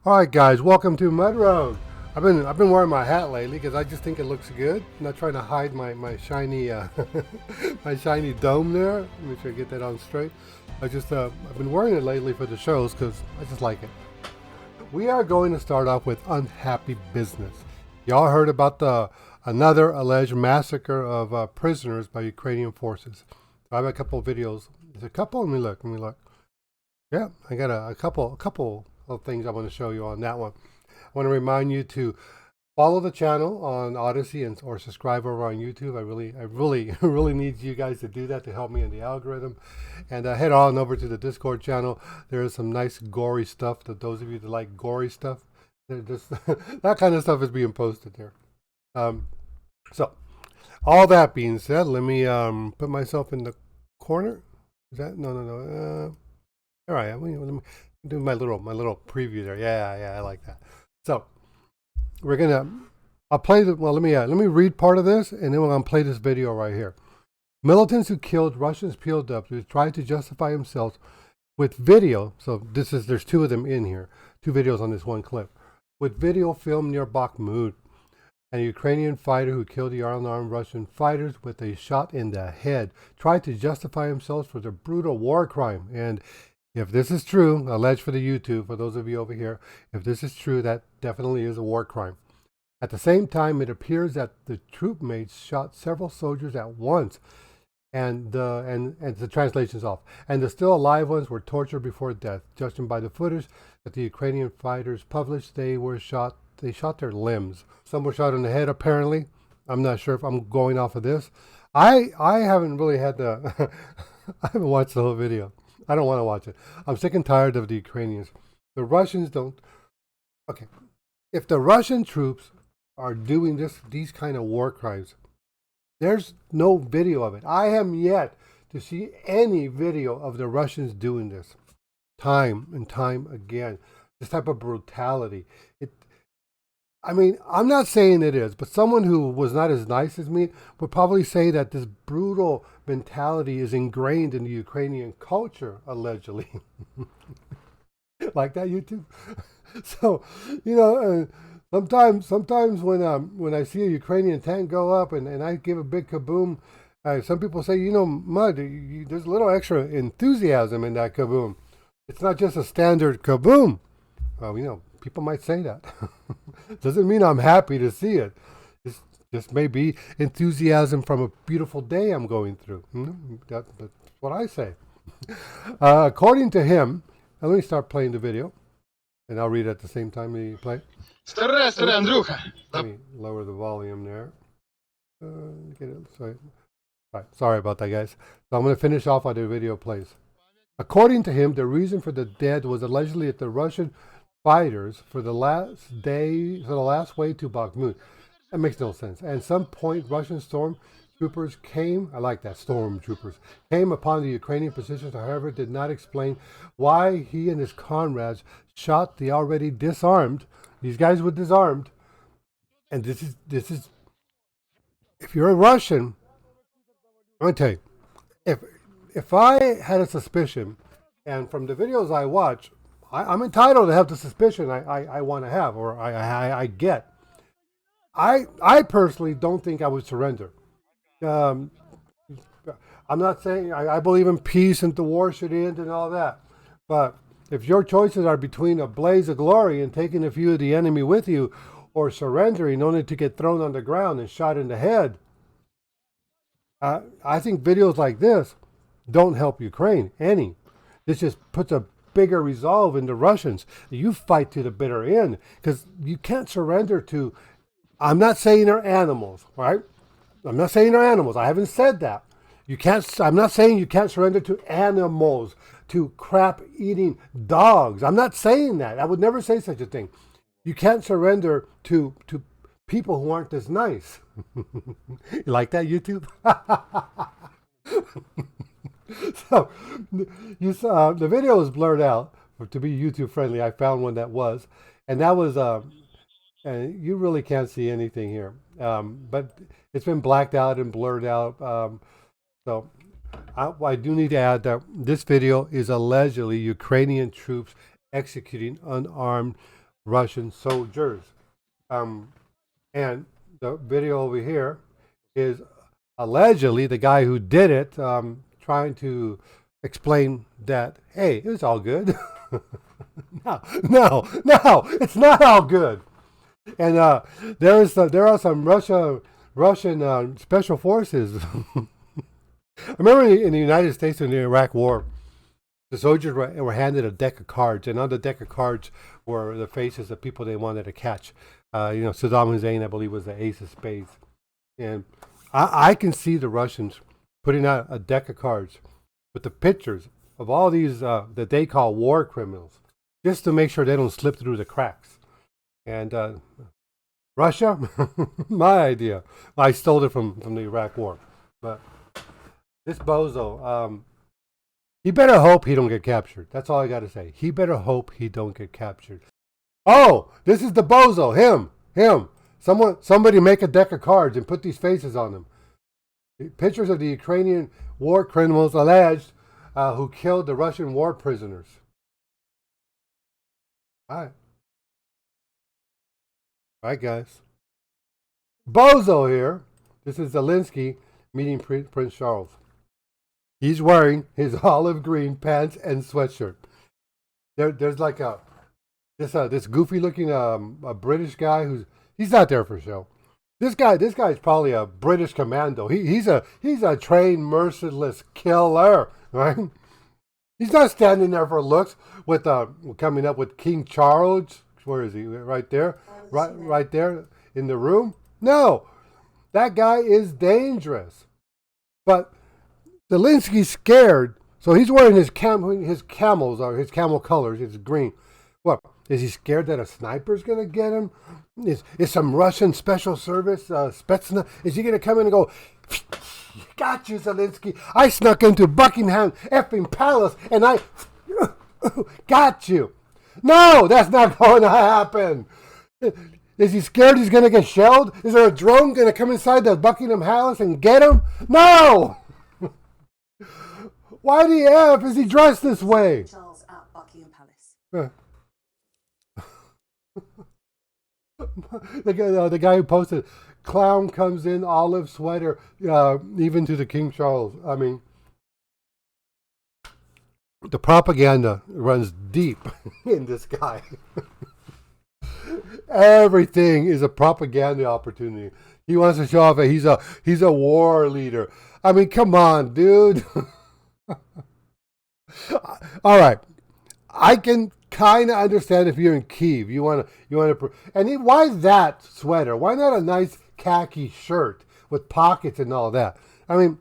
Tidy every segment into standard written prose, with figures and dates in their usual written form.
All right, guys, welcome to Mud Road. I've been wearing my hat lately because I just think it looks good. I'm not trying to hide my shiny my shiny dome there. Make sure I get that on straight. I've been wearing it lately for the shows because I just like it. We are going to start off with unhappy business. Y'all heard about another alleged massacre of prisoners by Ukrainian forces. So I have a couple of videos. There's a couple. Let me look. Yeah, I got a couple of things I want to show you on that one. I want to remind you to follow the channel on Odyssey or subscribe over on YouTube. I really need you guys to do that to help me in the algorithm. And head on over to the Discord channel. There is some nice gory stuff that those of you that like gory stuff, just that kind of stuff is being posted there. So all that being said, let me put myself in the corner. Is that no? All right, let me do my little preview there. Yeah, I like that. So I'll play let me read part of this, and then we're gonna play this video right here. Militants who killed Russian POWs tried to justify themselves with video. So there's two of them in here, two videos on this one clip, with video filmed near Bakhmut. And a Ukrainian fighter who killed the unarmed Russian fighters with a shot in the head tried to justify themselves for the brutal war crime. And if this is true, alleged for the YouTube, for those of you over here, if this is true, that definitely is a war crime. At the same time, it appears that the troop mates shot several soldiers at once, and the translation's off. And the still alive ones were tortured before death. Judging by the footage that the Ukrainian fighters published, they shot their limbs. Some were shot in the head, apparently. I'm not sure if I'm going off of this. I haven't really had the I haven't watched the whole video. I don't want to watch it. I'm sick and tired of the Ukrainians. The Russians don't. Okay. If the Russian troops are doing these kind of war crimes, there's no video of it. I am yet to see any video of the Russians doing this. Time and time again. This type of brutality. I'm not saying it is, but someone who was not as nice as me would probably say that this brutal mentality is ingrained in the Ukrainian culture, allegedly. Like that, YouTube? So, sometimes when I see a Ukrainian tank go up and I give a big kaboom, some people say, Mud, there's a little extra enthusiasm in that kaboom. It's not just a standard kaboom. Well, people might say that. Doesn't mean I'm happy to see it. This may be enthusiasm from a beautiful day I'm going through. That's what I say. According to him, let me start playing the video, and I'll read it at the same time you play. Let me lower the volume there. Sorry about that, guys. So I'm going to finish off while the video plays. According to him, the reason for the death was allegedly that the Russian fighters for the last way to Bakhmut. That makes no sense. At some point, Russian stormtroopers came upon the Ukrainian positions, however, did not explain why he and his comrades shot the already disarmed. These guys were disarmed. And this is, if you're a Russian, I'm going to tell you, if I had a suspicion, and from the videos I watch, I'm entitled to have the suspicion I want to have, or I get. I personally don't think I would surrender. I'm not saying I believe in peace and the war should end and all that. But if your choices are between a blaze of glory and taking a few of the enemy with you, or surrendering only to get thrown on the ground and shot in the head, I think videos like this don't help Ukraine any. This just puts a bigger resolve in the Russians. You fight to the bitter end, because you can't surrender to, I'm not saying they're animals, right? I'm not saying they're animals. I haven't said that. I'm not saying you can't surrender to animals, to crap eating dogs. I'm not saying that. I would never say such a thing. You can't surrender to people who aren't as nice. You like that, YouTube? So, you saw the video was blurred out to be YouTube friendly. I found one that was, and that was and you really can't see anything here. But it's been blacked out and blurred out. So I do need to add that this video is allegedly Ukrainian troops executing unarmed Russian soldiers. And the video over here is allegedly the guy who did it trying to explain that, hey, it was all good. No, it's not all good. And there are some Russian special forces. I remember in the United States in the Iraq War, the soldiers were handed a deck of cards, and on the deck of cards were the faces of people they wanted to catch. Saddam Hussein, I believe, was the ace of spades. And I can see the Russians putting out a deck of cards with the pictures of all these that they call war criminals, just to make sure they don't slip through the cracks. And Russia, my idea. I stole it from the Iraq War. But this bozo, he better hope he don't get captured. That's all I got to say. He better hope he don't get captured. Oh, this is the bozo, him. Somebody make a deck of cards and put these faces on them. Pictures of the Ukrainian war criminals alleged who killed the Russian war prisoners. All right, guys. Bozo here. This is Zelensky meeting Prince Charles. He's wearing his olive green pants and sweatshirt. There's like this goofy looking a British guy he's not there for show. This guy's probably a British commando. He's a trained merciless killer, right? He's not standing there for looks with coming up with King Charles. Where is he? Right there, right there in the room. No, that guy is dangerous. But Zelensky's scared, so he's wearing his camels or his camel colors. It's green. What? Is he scared that a sniper's going to get him? Is some Russian special service, Spetsnaz, is he going to come in and go, got you, Zelensky. I snuck into Buckingham effing Palace and I got you. No, that's not going to happen. Is he scared he's going to get shelled? Is there a drone going to come inside the Buckingham Palace and get him? No! Why the F is he dressed this way? Charles at Buckingham Palace. The guy who posted, clown comes in, olive sweater, even to the King Charles. I mean, the propaganda runs deep in this guy. Everything is a propaganda opportunity. He wants to show off that he's a war leader. I mean, come on, dude. All right, I can kind of understand if you're in Kyiv, you want to, and why that sweater? Why not a nice khaki shirt with pockets and all that? I mean,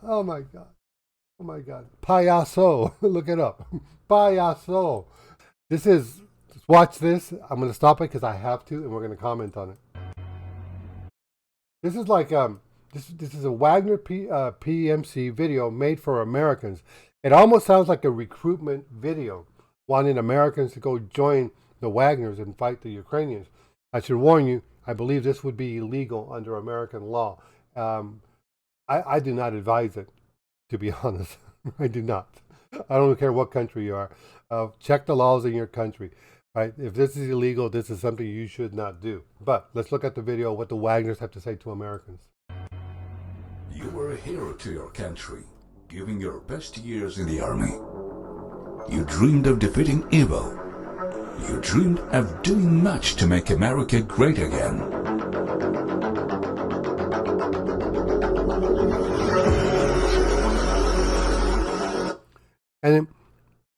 oh my god, payaso. Look it up, payaso. Watch this. I'm going to stop it because I have to, and we're going to comment on it. This is like this is a Wagner PMC video made for Americans. It almost sounds like a recruitment video, wanting Americans to go join the Wagners and fight the Ukrainians. I should warn you, I believe this would be illegal under American law. I do not advise it, to be honest. I do not. I don't care what country you are. Check the laws in your country. Right? If this is illegal, this is something you should not do. But let's look at the video, what the Wagners have to say to Americans. You were a hero to your country, giving your best years in the army. You dreamed of defeating evil. You dreamed of doing much to make America great again. And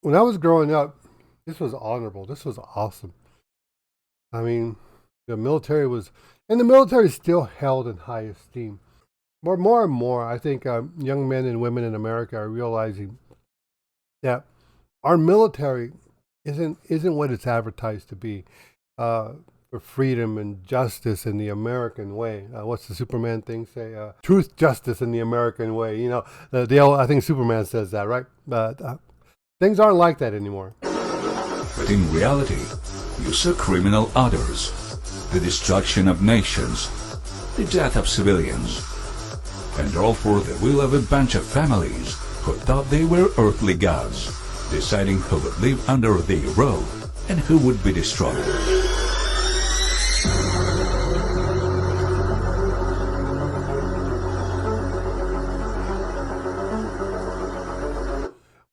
when I was growing up, this was honorable. This was awesome. I mean, the military is still held in high esteem. More and more, I think young men and women in America are realizing that our military isn't what it's advertised to be, for freedom and justice in the American way. What's the Superman thing say? Truth, justice in the American way. You know, I think Superman says that, right? But things aren't like that anymore. But in reality, you saw criminal orders, the destruction of nations, the death of civilians, and all for the will of a bunch of families who thought they were earthly gods, deciding who would live under the road and who would be destroyed.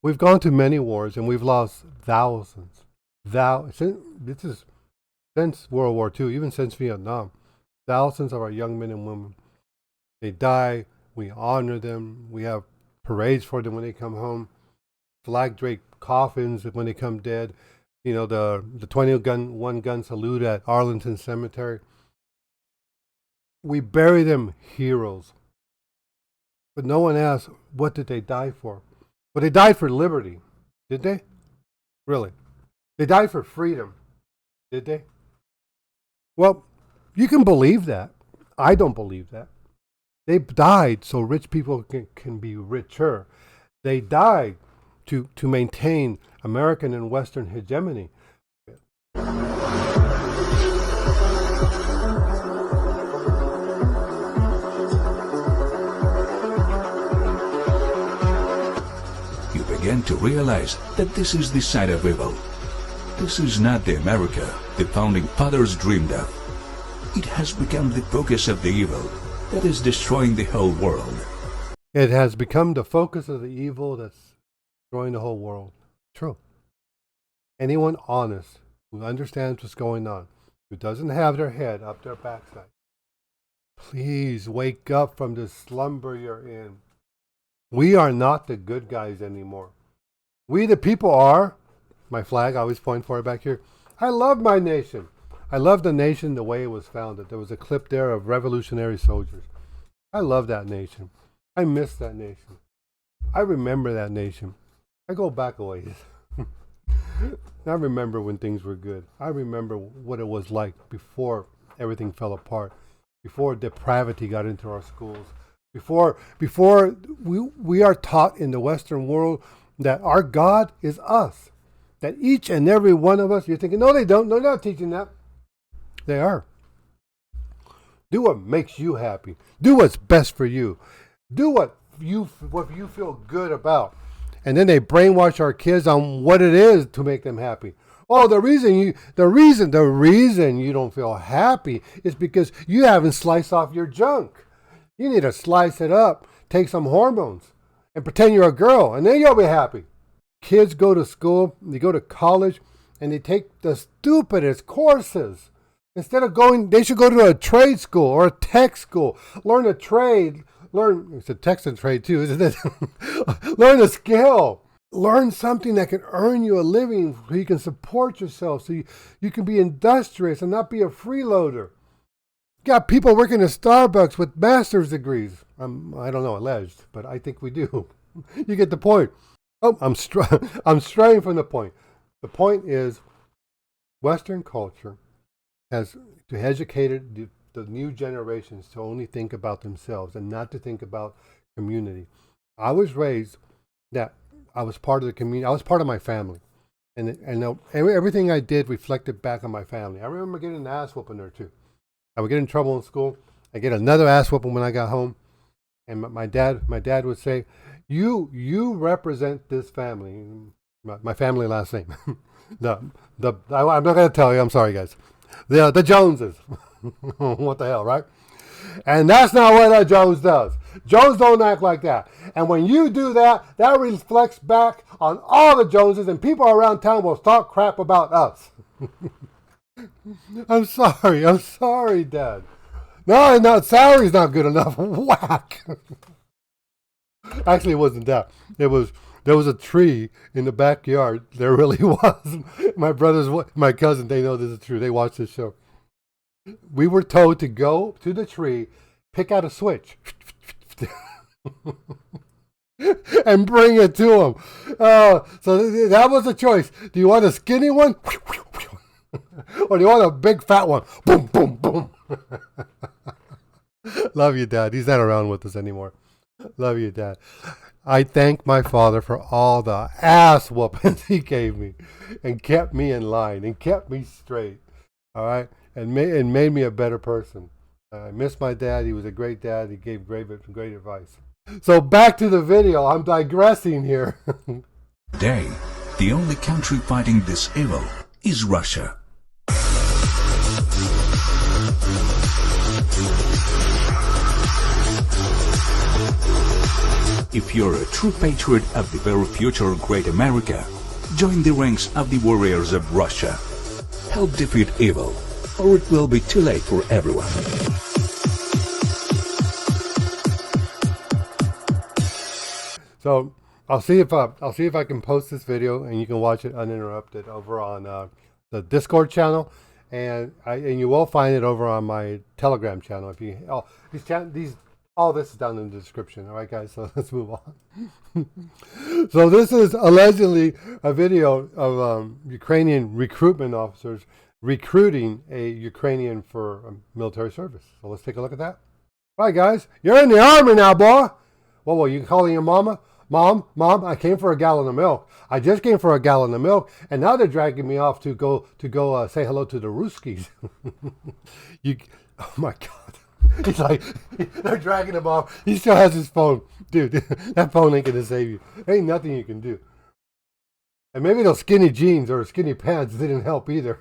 We've gone to many wars and we've lost thousands. This is since World War II, even since Vietnam. Thousands of our young men and women. They die. We honor them. We have parades for them when they come home. Flag draped coffins when they come dead. You know, the 21 gun salute at Arlington Cemetery. We bury them heroes. But no one asks, what did they die for? But they died for liberty, did they? Really? They died for freedom, did they? Well, you can believe that. I don't believe that. They died so rich people can be richer. They died to maintain American and Western hegemony. You begin to realize that this is the side of evil. This is not the America the founding fathers dreamed of. It has become the focus of the evil that is destroying the whole world. It has become the focus of the evil that's destroying the whole world. True. Anyone honest who understands what's going on, who doesn't have their head up their backside, please wake up from the slumber you're in. We are not the good guys anymore. We the people are. My flag, I always point for it back here. I love my nation. I love the nation the way it was founded. There was a clip there of revolutionary soldiers. I love that nation. I miss that nation. I remember that nation. I go back a ways. I remember when things were good. I remember what it was like before everything fell apart, before depravity got into our schools, before we are taught in the Western world that our God is us, that each and every one of us, you're thinking, no, they don't. No, they're not teaching that. They are. Do what makes you happy. Do what's best for you. Do what you feel good about. And then they brainwash our kids on what it is to make them happy. Oh, the reason you don't feel happy is because you haven't sliced off your junk. You need to slice it up, take some hormones, and pretend you're a girl, and then you'll be happy. Kids go to school, they go to college, and they take the stupidest courses. Instead of they should go to a trade school or a tech school, learn a trade, it's a tech and trade too, isn't it? Learn a skill. Learn something that can earn you a living so you can support yourself, so you can be industrious and not be a freeloader. Got people working at Starbucks with master's degrees. I don't know, alleged, but I think we do. You get the point. Oh, I'm straying from the point. The point is, Western culture has educated the new generations to only think about themselves and not to think about community. I was raised that I was part of the community. I was part of my family. And everything I did reflected back on my family. I remember getting an ass whooping there too. I would get in trouble in school. I get another ass whooping when I got home. And my dad would say, you represent this family. My family last name. I'm not going to tell you. I'm sorry, guys. The Joneses. What the hell, right? And that's not what a Jones does. Jones don't act like that. And when you do that, that reflects back on all the Joneses, and people around town will talk crap about us. I'm sorry, Dad. No, salary's not good enough. Whack. Actually, it wasn't that. There was a tree in the backyard. There really was. My cousin, they know this is true. They watch this show. We were told to go to the tree, pick out a switch, and bring it to him. So that was the choice. Do you want a skinny one? Or do you want a big fat one? Boom, boom, boom. Love you, Dad. He's not around with us anymore. Love you, Dad. I thank my father for all the ass whoopings he gave me and kept me in line and kept me straight. All right? And made me a better person. I miss my dad. He was a great dad. He gave great advice. So back to the video. I'm digressing here. Today, The only country fighting this evil is Russia. If you're a true patriot of the very future great America, join the ranks of the warriors of Russia. Help defeat evil, or it will be too late for everyone. So I'll see if I can post this video and you can watch it uninterrupted over on the Discord channel, and you will find it over on my Telegram channel. If you all this is down in the description. All right, guys. So let's move on. So this is allegedly a video of Ukrainian recruitment officers recruiting a Ukrainian for military service. So let's take a look at that. All right, guys. You're in the army now, boy. Well, you calling your mama? Mom, I came for a gallon of milk. I just came for a gallon of milk, and now they're dragging me off to go say hello to the Ruskies. Oh my God. He's like, they're dragging him off. He still has his phone. Dude, that phone ain't going to save you. There ain't nothing you can do. And maybe those skinny jeans or skinny pants didn't help either.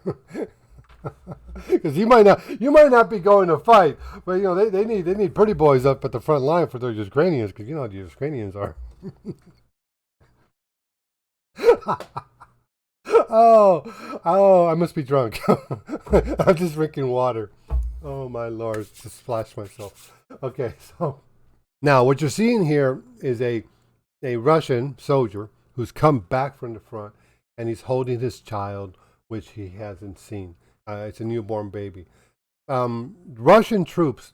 Because you might not be going to fight, but you know they need pretty boys up at the front line for their Ukrainians, because you know how the Ukrainians are. oh, I must be drunk. I'm just drinking water. Oh my Lord, just splashed myself. Okay, so now what you're seeing here is a Russian soldier who's come back from the front, and he's holding his child, which he hasn't seen. It's a newborn baby. Russian troops,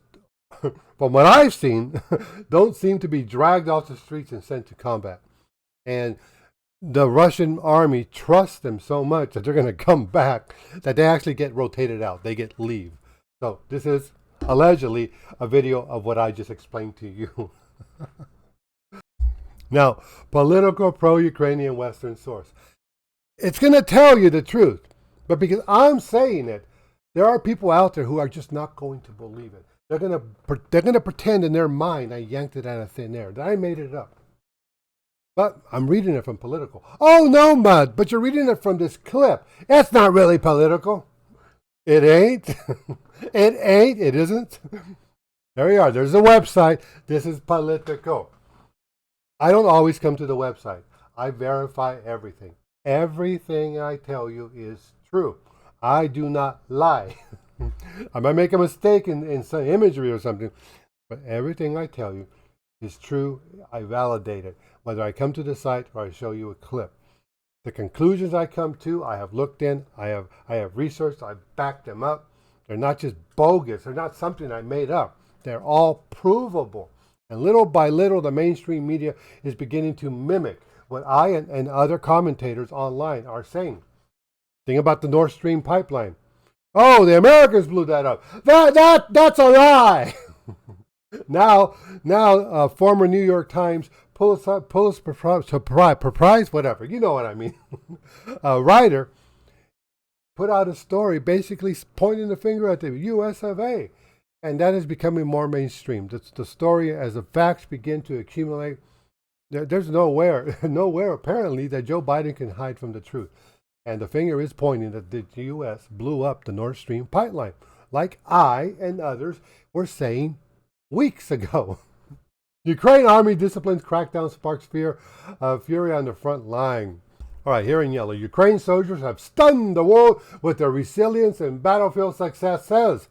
from what I've seen, don't seem to be dragged off the streets and sent to combat. And the Russian army trusts them so much that they're going to come back that they actually get rotated out. They get leave. So this is allegedly a video of what I just explained to you. Now, political pro-Ukrainian Western source. It's going to tell you the truth. But because I'm saying it, there are people out there who are just not going to believe it. They're going to pretend in their mind I yanked it out of thin air, that I made it up. But I'm reading it from Political. Oh, no, Mud, but you're reading it from this clip. That's not really political. It ain't. It ain't. It isn't. There you are. There's a website. This is Politico. I don't always come to the website. I verify everything. Everything I tell you is true. I do not lie. I might make a mistake in some imagery or something, but everything I tell you is true. I validate it, whether I come to the site or I show you a clip. The conclusions I come to, I have looked in, I have researched, I've backed them up. They're not just bogus. They're not something I made up. They're all provable. And little by little, the mainstream media is beginning to mimic what I and other commentators online are saying. Think about the Nord Stream pipeline. Oh, the Americans blew that up. That's a lie. Now, former New York Times Pulitzer Prize, whatever, you know what I mean, writer put out a story basically pointing the finger at the U.S. of A. And that is becoming more mainstream. The story, as the facts begin to accumulate, there's nowhere apparently that Joe Biden can hide from the truth. And the finger is pointing that the U.S. blew up the Nord Stream pipeline, like I and others were saying weeks ago. Ukraine army disciplines crackdown sparks fury on the front line. All right, here in yellow. Ukraine soldiers have stunned the world with their resilience and battlefield successes.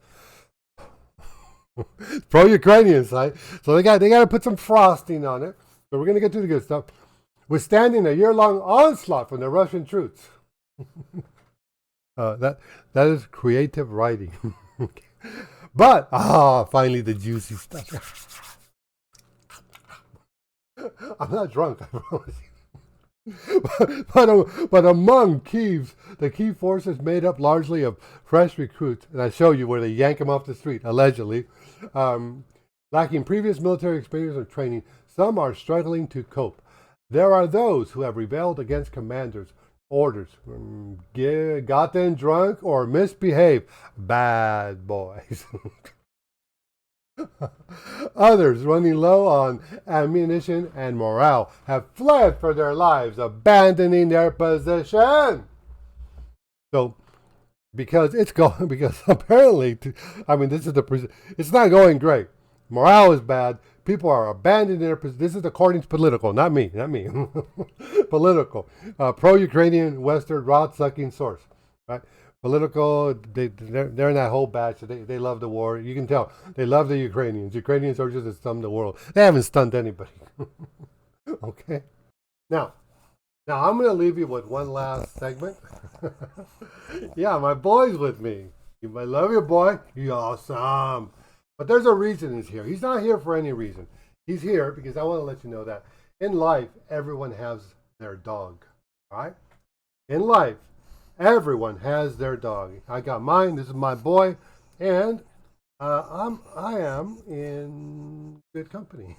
Pro-Ukrainian side. So they got to put some frosting on it. But we're going to get to the good stuff. Withstanding a year-long onslaught from the Russian troops. That is creative writing. But, finally the juicy stuff. I'm not drunk, I promise you. But among the Kyiv forces made up largely of fresh recruits, and I show you where they yank them off the street, allegedly, lacking previous military experience or training, some are struggling to cope. There are those who have rebelled against commanders' orders, gotten drunk, or misbehaved. Bad boys. Others, running low on ammunition and morale, have fled for their lives, abandoning their position. So, because apparently, this is it's not going great. Morale is bad. People are abandoning their position. This is according to Political, not me. Political, pro-Ukrainian Western rod-sucking source, right? Political, they're in that whole batch. They love the war. You can tell they love the Ukrainians. Ukrainian soldiers have stunned the world. They haven't stunned anybody. Okay. Now I'm going to leave you with one last segment. Yeah, my boy's with me. I love you, boy. You're awesome. But there's a reason he's here. He's not here for any reason. He's here because I want to let you know that in life, everyone has their dog. All right? In life, everyone has their dog. I got mine. This is my boy. And I am in good company.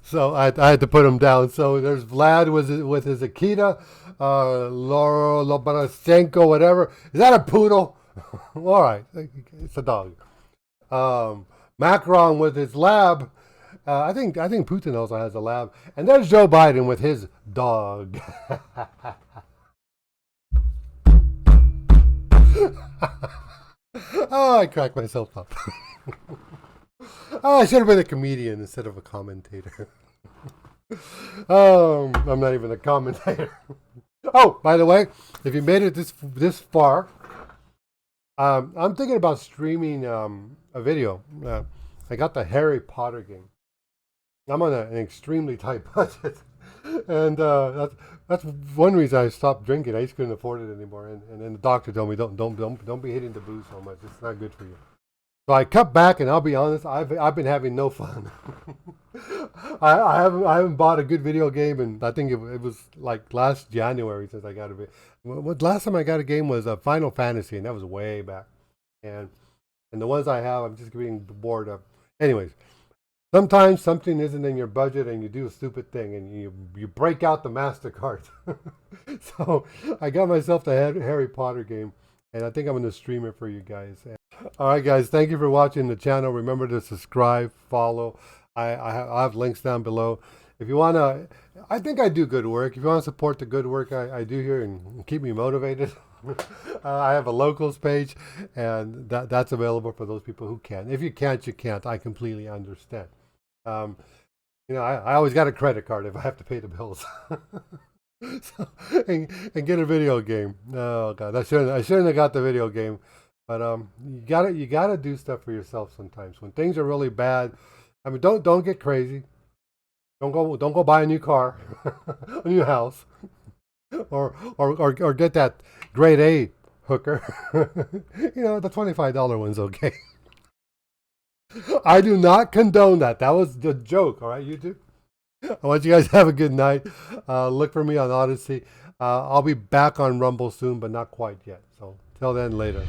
So I had to put him down. So there's Vlad with his Akita, Laura Lobarashenko, whatever. Is that a poodle? All right, it's a dog. Macron with his lab. I think Putin also has a lab. And there's Joe Biden with his dog. Oh, I cracked myself up. Oh, I should have been a comedian instead of a commentator. I'm not even a commentator. Oh, by the way, if you made it this far, I'm thinking about streaming a video. I got the Harry Potter game. I'm on an extremely tight budget, and that's one reason I stopped drinking. I just couldn't afford it anymore, and then the doctor told me don't be hitting the booze so much. It's not good for you. So I cut back, and I'll be honest, I've been having no fun. I haven't bought a good video game, and I think it was like last January since I got a bit. Last time I got a game was Final Fantasy, and that was way back. And the ones I have, I'm just getting bored of. Anyways, sometimes something isn't in your budget, and you do a stupid thing, and you break out the MasterCard. So I got myself the Harry Potter game, and I think I'm going to stream it for you guys. All right, guys, thank you for watching the channel. Remember to subscribe, follow. I have links down below. If you want to, I think I do good work. If you want to support the good work I do here and keep me motivated, I have a locals page, and that's available for those people who can. If you can't, you can't. I completely understand. I always got a credit card if I have to pay the bills. So, and get a video game. Oh God, I shouldn't have got the video game. But you gotta do stuff for yourself sometimes. When things are really bad, don't get crazy. Don't go buy a new car, a new house, or get that grade A hooker. The $25 one's okay. I do not condone that. That was the joke. All right, YouTube. I want you guys to have a good night. Look for me on Odyssey. I'll be back on Rumble soon, but not quite yet. So till then, later.